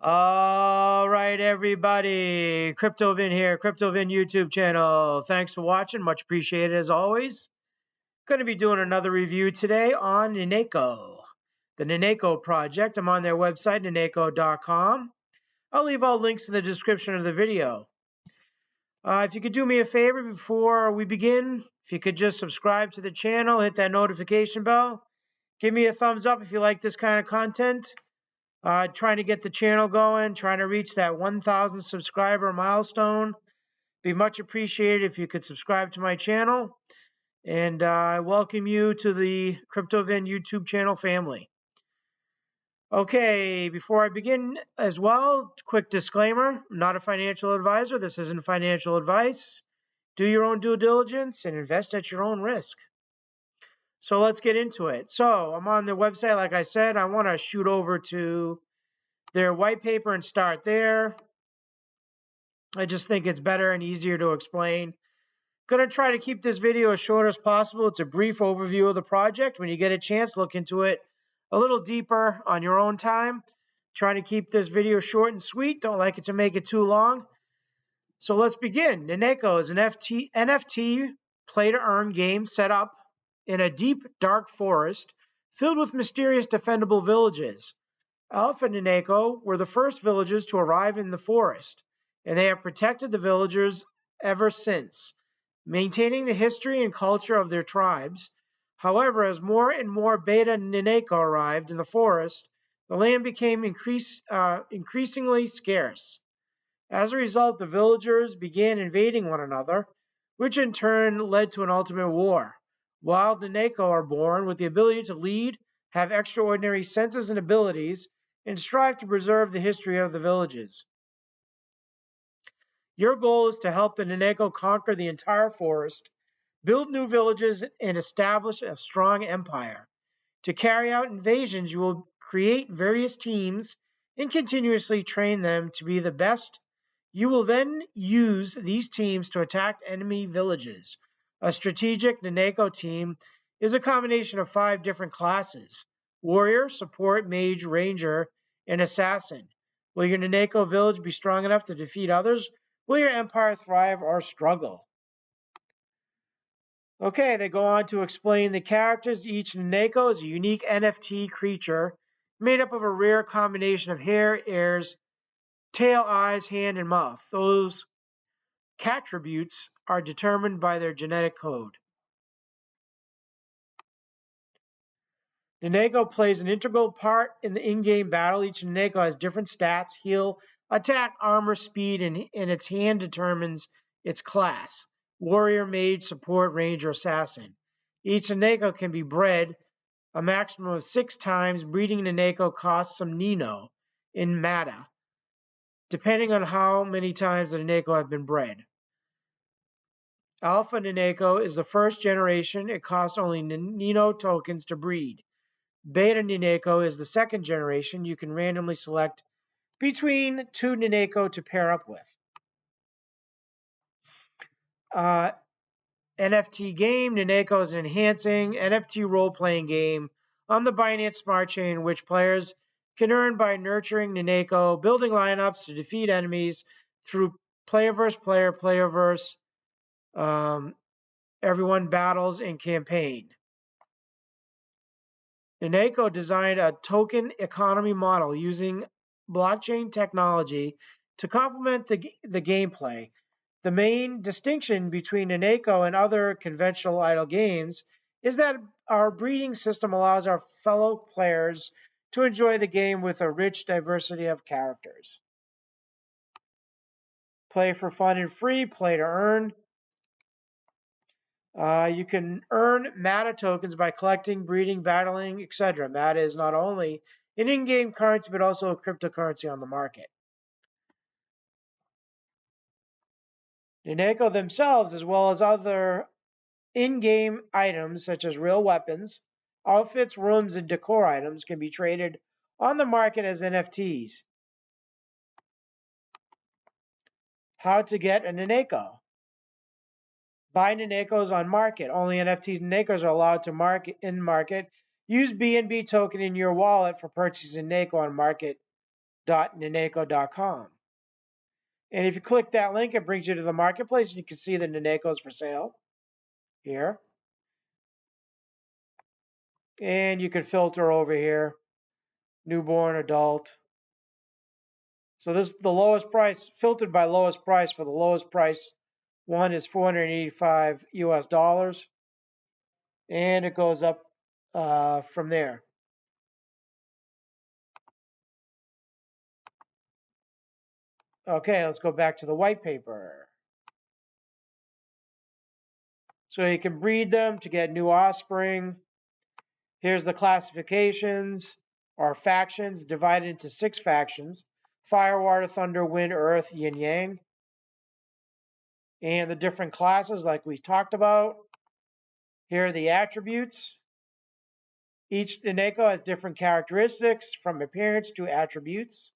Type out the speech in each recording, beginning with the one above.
All right, everybody. CryptoVin here, CryptoVin YouTube channel. Thanks for watching. Much appreciated as always. Going to be doing another review today on Ninneko, the Ninneko project. I'm on their website, ninneko.com. I'll leave all links in the description of the video. If you could do me a favor before we begin, if you could just subscribe to the channel, hit that notification bell, give me a thumbs up if you like this kind of content. Trying to get the channel going, trying to reach that 1,000 subscriber milestone. Be much appreciated if you could subscribe to my channel. And I welcome you to the CryptoVin YouTube channel family. Okay, before I begin as well, quick disclaimer, I'm not a financial advisor. This isn't financial advice. Do your own due diligence and invest at your own risk. So let's get into it. So I'm on their website, like I said. I want to shoot over to their white paper and start there. I just think it's better and easier to explain. Going to try to keep this video as short as possible. It's a brief overview of the project. When you get a chance, look into it a little deeper on your own time. Trying to keep this video short and sweet. Don't like it to make it too long. So let's begin. Ninneko is an NFT play-to-earn game set up in a deep, dark forest filled with mysterious defendable villages. Alpha and Ninneko were the first villagers to arrive in the forest, and they have protected the villagers ever since, maintaining the history and culture of their tribes. However, as more and more beta Ninneko arrived in the forest, the land became increasingly scarce. As a result, the villagers began invading one another, which in turn led to an ultimate war. Wild Ninneko are born with the ability to lead, have extraordinary senses and abilities, and strive to preserve the history of the villages. Your goal is to help the Ninneko conquer the entire forest, build new villages, and establish a strong empire. To carry out invasions, you will create various teams and continuously train them to be the best. You will then use these teams to attack enemy villages. A strategic Ninneko team is a combination of 5 different classes: warrior, support, mage, ranger, and assassin. Will your Ninneko village be strong enough to defeat others? Will your empire thrive or struggle? Okay, they go on to explain the characters. Each Ninneko is a unique NFT creature made up of a rare combination of hair, ears, tail, eyes, hand, and mouth. Those cattributes are determined by their genetic code. Ninneko plays an integral part in the in-game battle. Each Ninneko has different stats: heal, attack, armor, speed, and its hand determines its class: warrior, mage, support, ranger, assassin. Each Ninneko can be bred a maximum of 6 times. Breeding Ninneko costs some Nino in Mata, depending on how many times the Ninneko have been bred. Alpha Ninneko is the first generation. It costs only Nino tokens to breed. Beta Ninneko is the second generation. You can randomly select between 2 Ninneko to pair up with. NFT game. Ninneko is an enhancing NFT role-playing game on the Binance Smart Chain, which players can earn by nurturing Ninneko, building lineups to defeat enemies through player versus player versus everyone battles and campaign. Ninneko designed a token economy model using blockchain technology to complement the gameplay. The main distinction between Ninneko and other conventional idle games is that our breeding system allows our fellow players to enjoy the game with a rich diversity of characters. Play for fun and free, play to earn. You can earn Mata tokens by collecting, breeding, battling, etc. Mata is not only an in-game currency, but also a cryptocurrency on the market. Ninneko themselves, as well as other in-game items such as real weapons, outfits, rooms, and decor items, can be traded on the market as NFTs. How to get a Ninneko? Buy Ninnekos on market. Only NFT Ninnekos are allowed to market in market. Use BNB token in your wallet for purchasing Ninneko on market www.ninneko.com. And if you click that link, it brings you to the marketplace. You can see the Ninnekos for sale here. And you can filter over here, newborn, adult. So this is the lowest price, filtered by lowest price. For the lowest price one is 485 US dollars. And it goes up from there. Okay, let's go back to the white paper. So you can breed them to get new offspring. Here's the classifications or factions divided into 6 factions: fire, water, thunder, wind, earth, yin, yang. And the different classes like we talked about. Here are the attributes. Each Ninneko has different characteristics from appearance to attributes.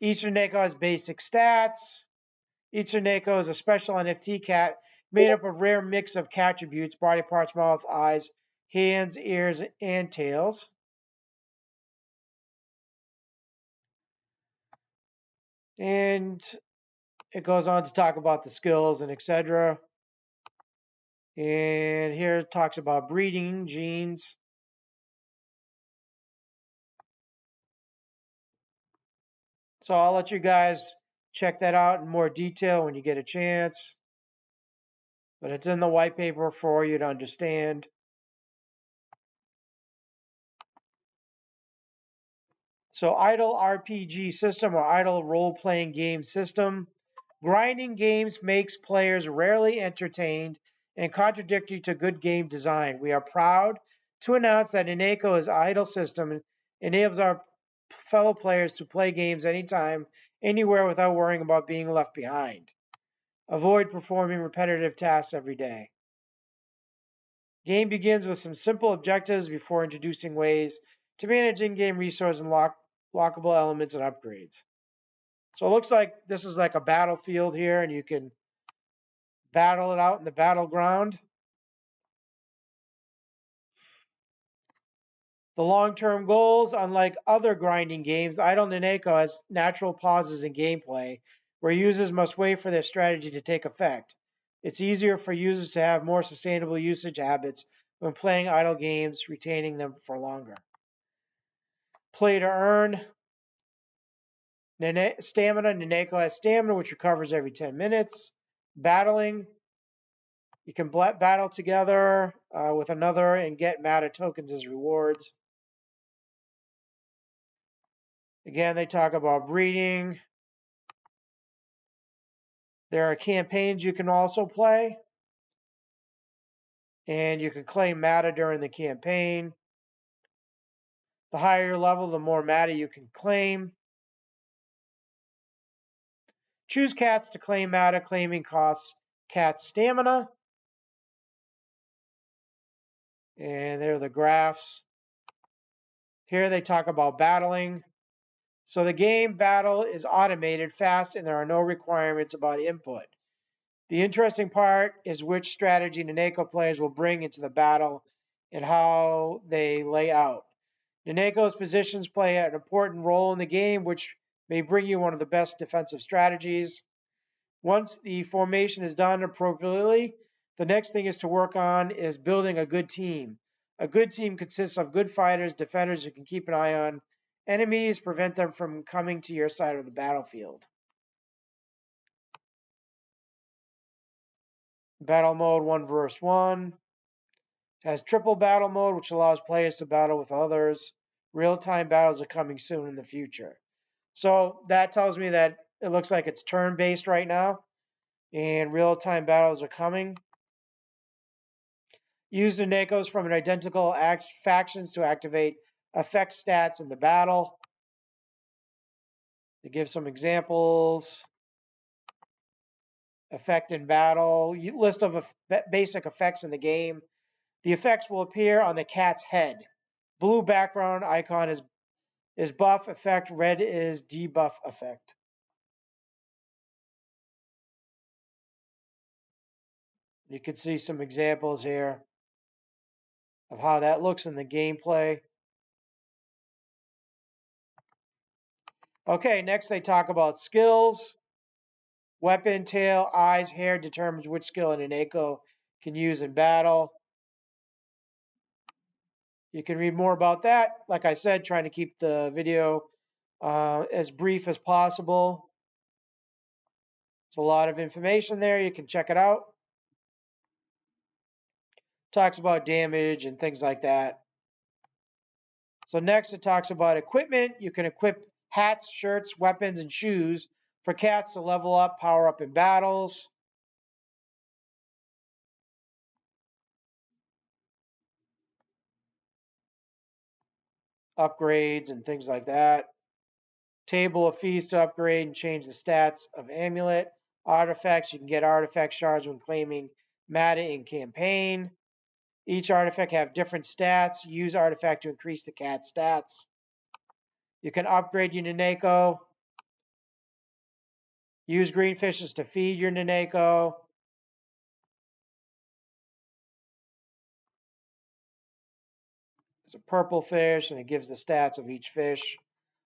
Each Ninneko has basic stats. Each Ninneko is a special NFT cat made up of rare mix of cattributes: body parts, mouth, eyes, hands, ears, and tails. And it goes on to talk about the skills and etc. And here it talks about breeding, genes. So I'll let you guys check that out in more detail when you get a chance. But it's in the white paper for you to understand. So idle RPG system or idle role-playing game system. Grinding games makes players rarely entertained and contradictory to good game design. We are proud to announce that Ninneko's idle system enables our fellow players to play games anytime, anywhere without worrying about being left behind. Avoid performing repetitive tasks every day. Game begins with some simple objectives before introducing ways to manage in-game resources and lockable elements and upgrades. So it looks like this is like a battlefield here, and you can battle it out in the battleground. The long-term goals: unlike other grinding games, Idle Ninneko has natural pauses in gameplay where users must wait for their strategy to take effect. It's easier for users to have more sustainable usage habits when playing idle games, retaining them for longer. Play to earn. Stamina. Ninneko has stamina, which recovers every 10 minutes. Battling. You can battle together with another and get mana tokens as rewards. Again, they talk about breeding. There are campaigns you can also play. And you can claim mana during the campaign. The higher your level, the more mana you can claim. Choose cats to claim mana. Claiming costs cat stamina. And there are the graphs. Here they talk about battling. So the game battle is automated, fast, and there are no requirements about input. The interesting part is which strategy Ninneko players will bring into the battle and how they lay out. Ninneko's positions play an important role in the game, which may bring you one of the best defensive strategies. Once the formation is done appropriately, the next thing is to work on is building a good team. A good team consists of good fighters, defenders who can keep an eye on enemies, prevent them from coming to your side of the battlefield. Battle mode 1 versus 1. Has triple battle mode, which allows players to battle with others. Real-time battles are coming soon in the future. So that tells me that it looks like it's turn-based right now, and real-time battles are coming. Use the Ninnekos from an identical factions to activate effect stats in the battle. To give some examples: effect in battle, list of basic effects in the game. The effects will appear on the cat's head. Blue background icon is buff effect, red is debuff effect. You can see some examples here of how that looks in the gameplay. Okay, next they talk about skills. Weapon, tail, eyes, hair determines which skill an Ninneko can use in battle. You can read more about that. Like I said, trying to keep the video as brief as possible. It's a lot of information there. You can check it out. Talks about damage and things like that. So next it talks about equipment. You can equip hats, shirts, weapons, and shoes for cats to level up, power up in battles. Upgrades and things like that. Table of fees to upgrade and change the stats of amulet. Artifacts, you can get artifact shards when claiming Mata in campaign. Each artifact have different stats. Use artifact to increase the cat stats. You can upgrade your Ninneko. Use green fishes to feed your Ninneko. It's a purple fish, and it gives the stats of each fish.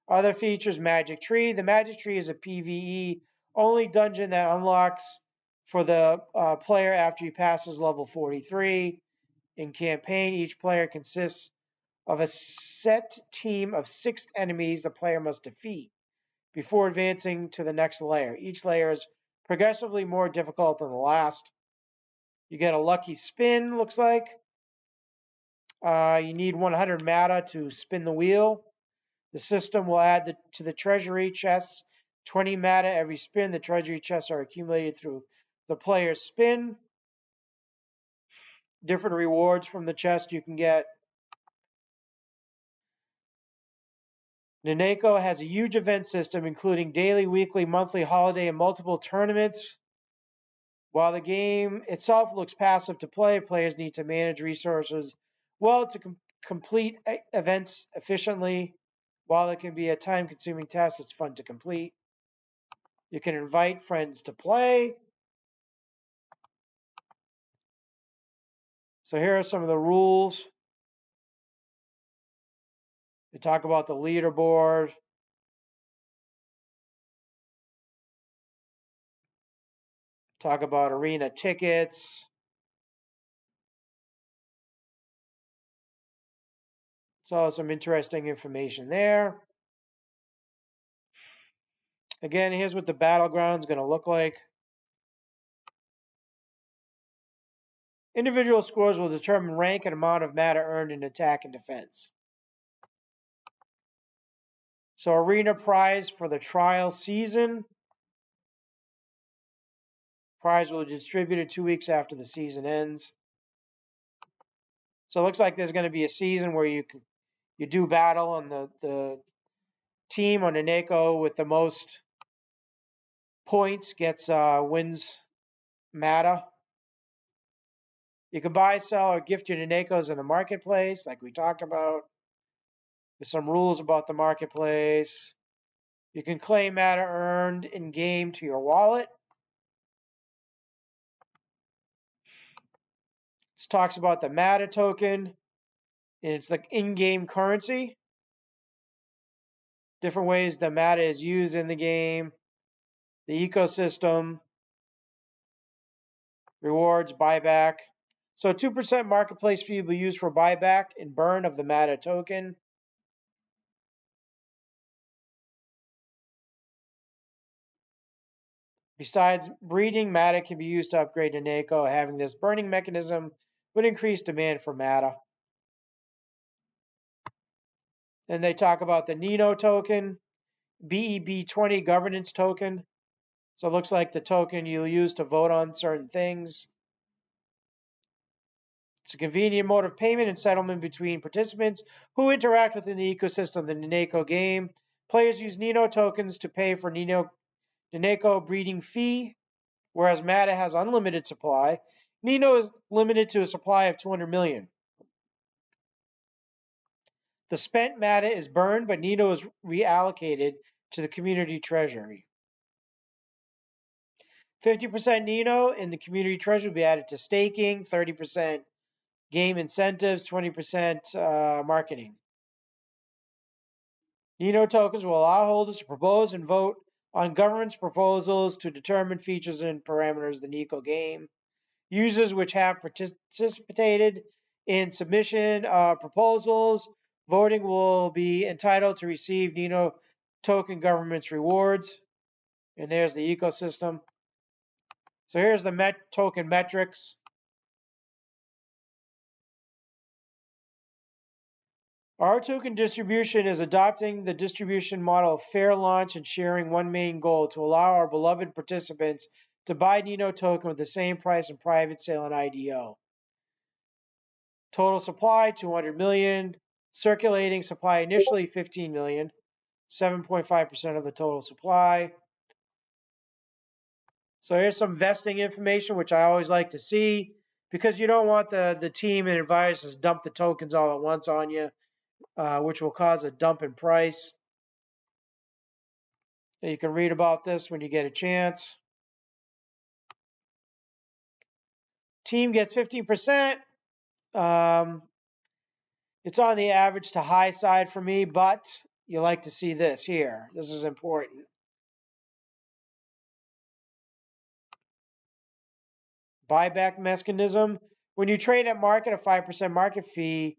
Other features, Magic Tree. The Magic Tree is a PvE only dungeon that unlocks for the player after he passes level 43. In campaign, each player consists of a set team of 6 enemies the player must defeat before advancing to the next layer. Each layer is progressively more difficult than the last. You get a lucky spin, looks like. You need 100 Mata to spin the wheel. The system will add to the treasury chests 20 Mata every spin. The treasury chests are accumulated through the player's spin. Different rewards from the chest you can get. Ninneko has a huge event system, including daily, weekly, monthly, holiday, and multiple tournaments. While the game itself looks passive to play, players need to manage resources well to complete events efficiently. While it can be a time-consuming task, it's fun to complete. You can invite friends to play. So here are some of the rules. They talk about the leaderboard. Talk about arena tickets. So some interesting information there. Again, here's what the battleground is going to look like. Individual scores will determine rank and amount of Mata earned in attack and defense. So arena prize for the trial season. Prize will be distributed 2 weeks after the season ends. So it looks like there's going to be a season where you do battle, and the team on Ninneko with the most points gets wins Mata. You can buy, sell, or gift your Ninnekos in the marketplace, like we talked about. There's some rules about the marketplace. You can claim Mata earned in game to your wallet. This talks about the Mata token, and it's the in-game currency. Different ways the Mata is used in the game, the ecosystem, rewards, buyback. So 2% marketplace fee will be used for buyback and burn of the Mata token. Besides breeding, Mata can be used to upgrade Ninneko. Having this burning mechanism would increase demand for Mata. Then they talk about the Nino token, BEB20 governance token. So it looks like the token you'll use to vote on certain things. It's a convenient mode of payment and settlement between participants who interact within the ecosystem of the Ninneko game. Players use Nino tokens to pay for Ninneko breeding fee, whereas Mata has unlimited supply. Nino is limited to a supply of 200 million. The spent Mata is burned, but Nino is reallocated to the community treasury. 50% Nino in the community treasury will be added to staking, 30% game incentives, 20% marketing. Nino tokens will allow holders to propose and vote on government's proposals to determine features and parameters of the Nico game. Users which have participated in submission of proposals, voting will be entitled to receive Nino token government's rewards. And there's the ecosystem. So here's the token metrics. Our token distribution is adopting the distribution model of fair launch and sharing one main goal to allow our beloved participants to buy Nino token with the same price in private sale and IDO. Total supply 200 million. Circulating supply initially 15 million. 7.5% of the total supply. So here's some vesting information, which I always like to see, because you don't want the team and advisors to dump the tokens all at once on you, which will cause a dump in price. You can read about this when you get a chance. Team gets 15%. It's on the average to high side for me, but you like to see this here. This is important. Buyback mechanism. When you trade at market, a 5% market fee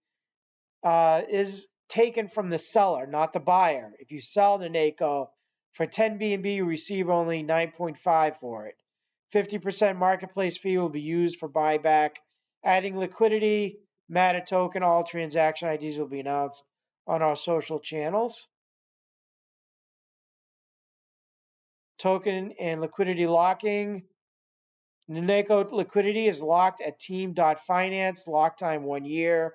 is taken from the seller, not the buyer. If you sell the Ninneko for 10 BNB, you receive only 9.5 for it. 50% marketplace fee will be used for buyback. Adding liquidity, Meta token, all transaction IDs will be announced on our social channels. Token and liquidity locking. Ninneko liquidity is locked at team.finance, lock time 1 year.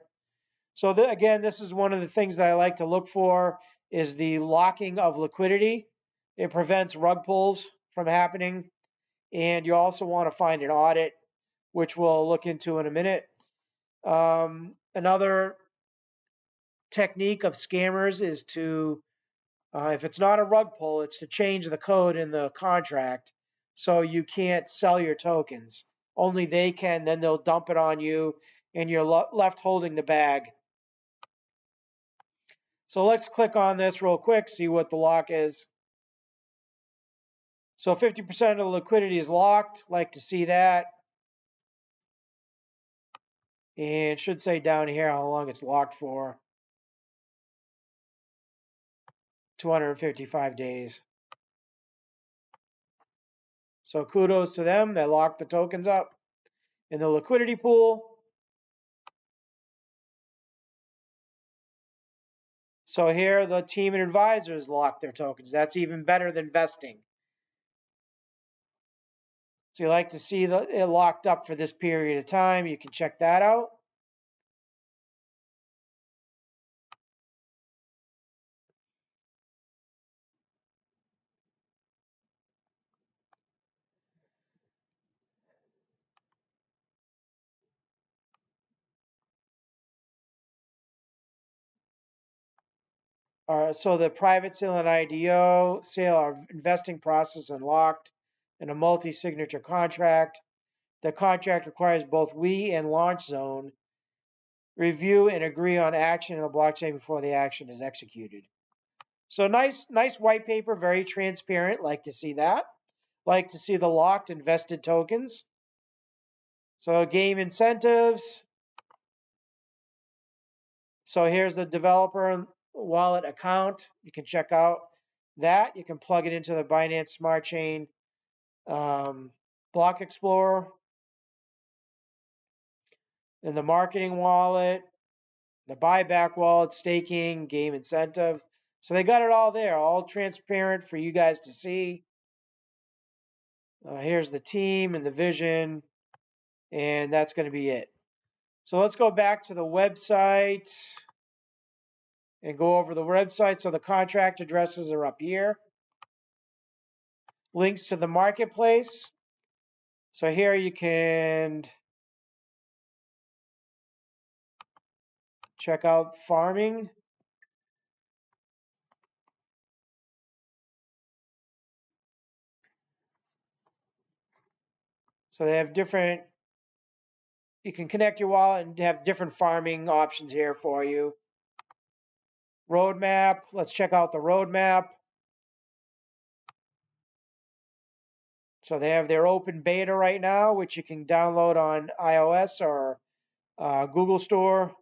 So again, this is one of the things that I like to look for is the locking of liquidity. It prevents rug pulls from happening. And you also want to find an audit, which we'll look into in a minute. Another technique of scammers is to, if it's not a rug pull, it's to change the code in the contract so you can't sell your tokens. Only they can, then they'll dump it on you, and you're left holding the bag. So let's click on this real quick, see what the lock is. So 50% of the liquidity is locked. Like to see that. And it should say down here how long it's locked for. 255 days. So kudos to them. They locked the tokens up in the liquidity pool. So here the team and advisors lock their tokens. That's even better than vesting. So you like to see it locked up for this period of time. You can check that out. So the private sale and IDO sale are investing process unlocked in a multi-signature contract. The contract requires both we and Launch Zone review and agree on action in the blockchain before the action is executed. So nice white paper, very transparent. Like to see that. Like to see the locked and vested tokens. So game incentives. So here's the developer wallet account. You can check out that. You can plug it into the Binance Smart Chain Block Explorer. And the marketing wallet, the buyback wallet, staking, game incentive. So they got it all there, all transparent for you guys to see. Here's the team and the vision, and that's going to be it. So let's go back to the website and go over the website. So the contract addresses are up here. Links to the marketplace. So here you can check out farming. So they have different, you can connect your wallet and have different farming options here for you. Roadmap. Let's check out the roadmap. So they have their open beta right now, which you can download on iOS or Google Store.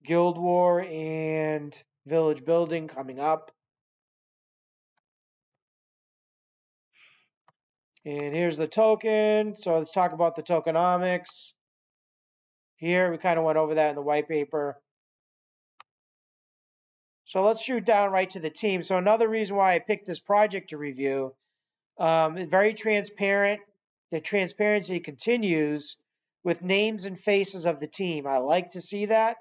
Guild War and Village Building coming up. And here's the token. So let's talk about the tokenomics. Here, we kind of went over that in the white paper. So let's shoot down right to the team. So another reason why I picked this project to review, very transparent. The transparency continues with names and faces of the team. I like to see that.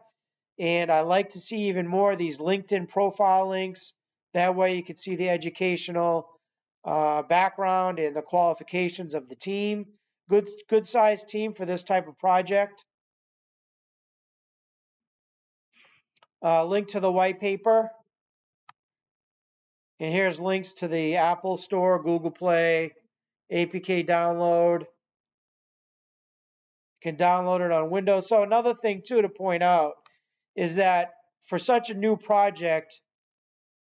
And I like to see even more of these LinkedIn profile links. That way you can see the educational background and the qualifications of the team. Good sized team for this type of project. Link to the white paper. And here's links to the Apple Store, Google Play, APK download. You can download it on Windows. So another thing too to point out is that for such a new project,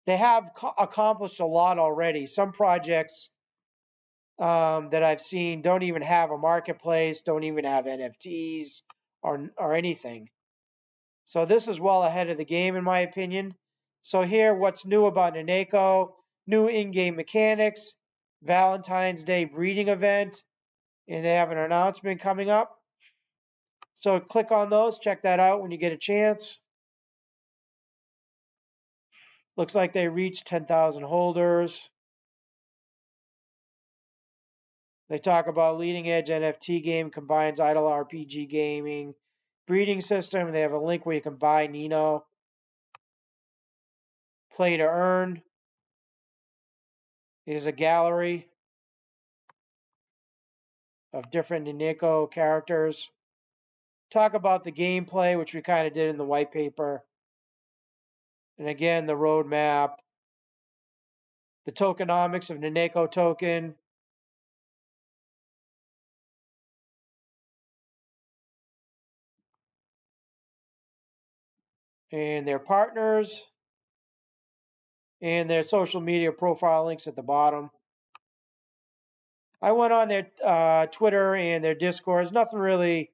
they have accomplished a lot already. Some projects that I've seen don't even have a marketplace, don't even have NFTs or anything. So this is well ahead of the game, in my opinion. So here, what's new about Ninneko? New in-game mechanics, Valentine's Day breeding event, and they have an announcement coming up. So click on those, check that out when you get a chance. Looks like they reached 10,000 holders. They talk about leading edge NFT game, combines idle RPG gaming, breeding system. They have a link where you can buy Nino. Play to earn is a gallery of different Ninneko characters. Talk about the gameplay, which we kind of did in the white paper. And again, the roadmap, the tokenomics of Ninneko token. And their partners and their social media profile links at the bottom. I went on their Twitter and their Discord. There's nothing really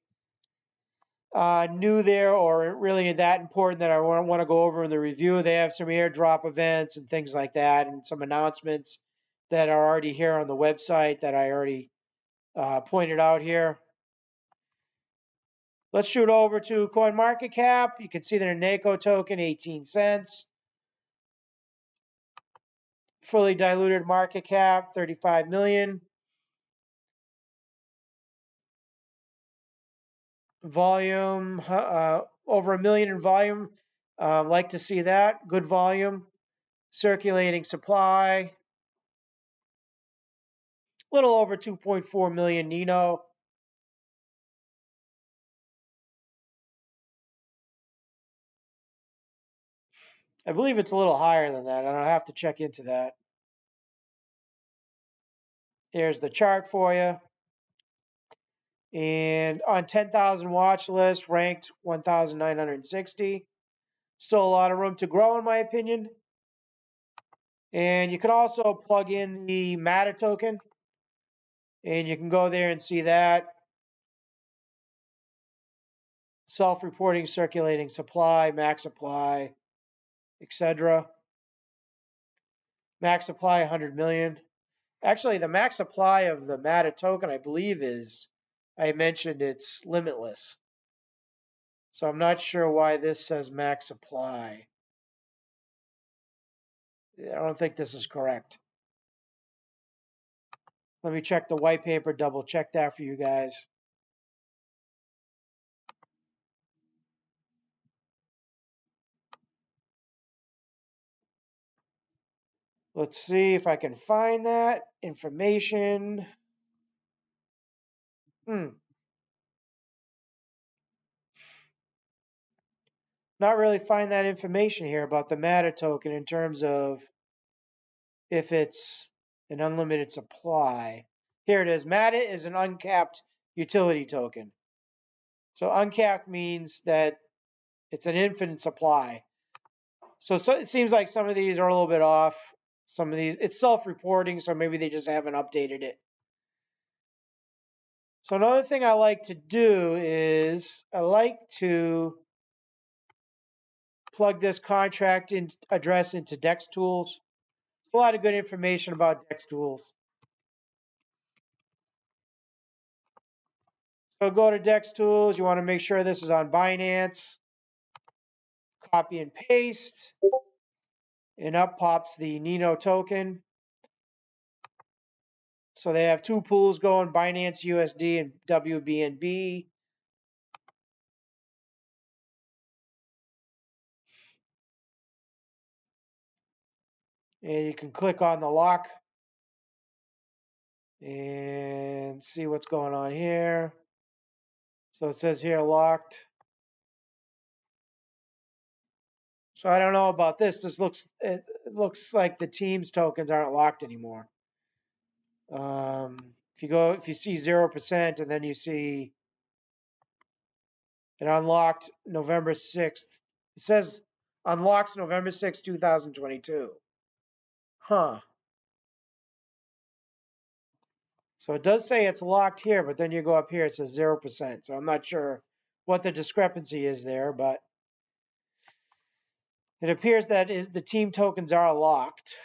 new there or really that important that I want to go over in the review. They have some airdrop events and things like that and some announcements that are already here on the website that I already pointed out here. Let's shoot over to CoinMarketCap. You can see the Ninneko token, 18 cents. Fully diluted market cap, 35 million. Volume, over 1 million in volume. Like to see that. Good volume. Circulating supply. A little over 2.4 million Nino. I believe it's a little higher than that. I don't have to check into that. Here's the chart for you. And on 10,000 watch list, ranked 1,960. Still a lot of room to grow, in my opinion. And you can also plug in the Matter token. And you can go there and see that. Self-reporting circulating supply, max supply, etc. Max supply 100 million. Actually, the max supply of the Matter token, I believe, is, I mentioned it's limitless. So I'm not sure why this says max supply. I don't think this is correct. Let me check the white paper, double check that for you guys. Let's see if I can find that information. Not really find that information here about the Matter token in terms of if it's an unlimited supply. Here it is. Matter is an uncapped utility token. So uncapped means that it's an infinite supply. So it seems like some of these are a little bit off. Some of these, it's self-reporting, so maybe they just haven't updated it. So another thing I like to do is I like to plug this contract address into Dex Tools. There's a lot of good information about Dex Tools. So go to Dex Tools. You want to make sure this is on Binance. Copy and paste. And up pops the Ninneko token. So they have two pools going, Binance USD and WBNB. And you can click on the lock and see what's going on here. So it says here locked. So I don't know about this. It looks like the team's tokens aren't locked anymore. If you see 0% and then you see it unlocked November 6th, it says unlocks November 6th, 2022. Huh. So it does say it's locked here, but then you go up here, it says 0%. So I'm not sure what the discrepancy is there, but it appears that the team tokens are locked.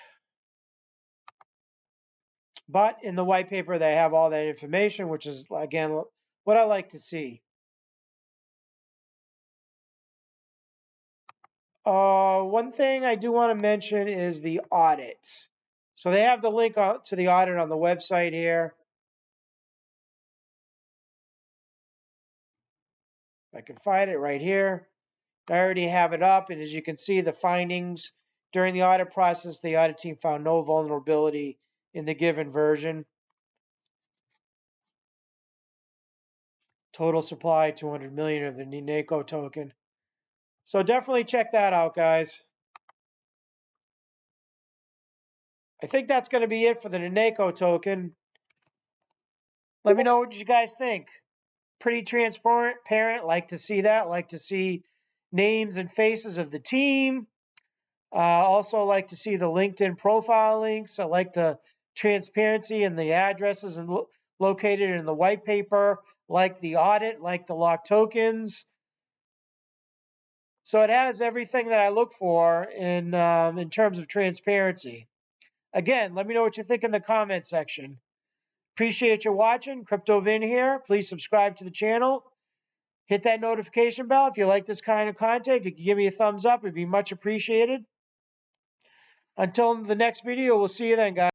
But in the white paper, they have all that information, which is, again, what I like to see. One thing I do want to mention is the audit. So they have the link to the audit on the website here. I can find it right here. I already have it up, and as you can see, the findings during the audit process, the audit team found no vulnerability in the given version. Total supply 200 million of the Ninneko token. So definitely check that out, guys. I think that's going to be it for the Ninneko token. Let me know what you guys think. Pretty transparent. Like to see that. Like to see names and faces of the team. Also like to see the LinkedIn profile links. I like the transparency and the addresses and located in the white paper. Like the audit. Like the locked tokens. So it has everything that I look for in terms of transparency. Again, let me know what you think in the comment section. Appreciate you watching. CryptoVin here. Please subscribe to the channel. Hit that notification bell if you like this kind of content. If you can give me a thumbs up, it'd be much appreciated. Until the next video, we'll see you then, guys.